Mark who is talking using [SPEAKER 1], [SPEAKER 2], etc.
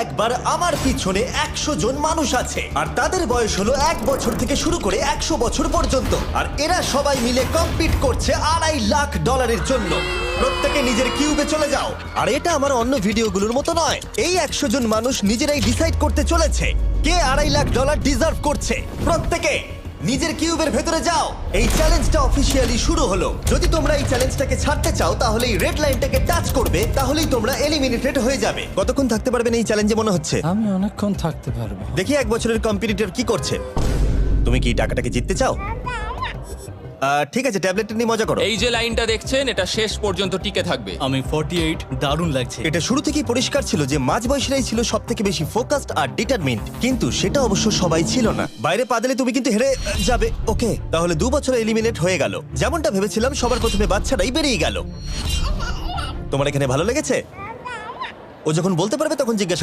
[SPEAKER 1] একবার আমার পিছনে 100 জন মানুষ আছে আর তাদের বয়স হলো 1 বছর থেকে শুরু করে 100 বছর পর্যন্ত। আর এরা সবাই মিলে কম্পিট করছে $2.5 লাখ জন্য। প্রত্যেকে নিজের কিউবে চলে যাও। আর এটা আমার অন্য ভিডিওগুলোর মতো নয়, এই 100 জন মানুষ নিজেরাই ডিসাইড করতে চলেছে কে $2.5 লাখ ডিজার্ভ করছে। প্রত্যেকে নিজের কিউবের ভেতরে যাও। এই চ্যালেঞ্জটা অফিসিয়ালি শুরু হলো। যদি তোমরা এই চ্যালেঞ্জটাকে ছাড়তে চাও তাহলে এই রেড লাইনটাকে টাচ করবে, তাহলেই তোমরা এলিমিনেটেড হয়ে যাবে। কতক্ষণ থাকতে পারবেন এই চ্যালেঞ্জে মনে হচ্ছে?
[SPEAKER 2] আমি অনেকক্ষণ থাকতে পারবো।
[SPEAKER 1] দেখি 1 বছরের কম্পিটিটর কি করছে। তুমি কি টাকাটাকে জিততে চাও? ঠিক আছে, ট্যাবলেটটা নিয়ে মজা করো।
[SPEAKER 3] এই যে লাইনটা দেখছেন এটা শেষ পর্যন্ত টিকে থাকবে।
[SPEAKER 4] আমি 48, দারুণ লাগছে।
[SPEAKER 1] এটা শুরু থেকেই পরিষ্কার ছিল যে মাঝবয়সীরাই ছিল সব থেকে বেশি ফোকাসড আর ডিটারমিন্ড, কিন্তু সেটা অবশ্য সবাই ছিল না। বাইরে পা দিলে তুমি কিন্তু হেরে যাবে। ওকে, তাহলে 2 বছর এলিমিনেট হয়ে গেল। যেমনটা ভেবেছিলাম, সবার প্রথমে বাচ্চারাই বেরিয়ে গেল। তোমার এখানে ভালো লেগেছে? ও যখন বলতে পারবে তখন জিজ্ঞাসা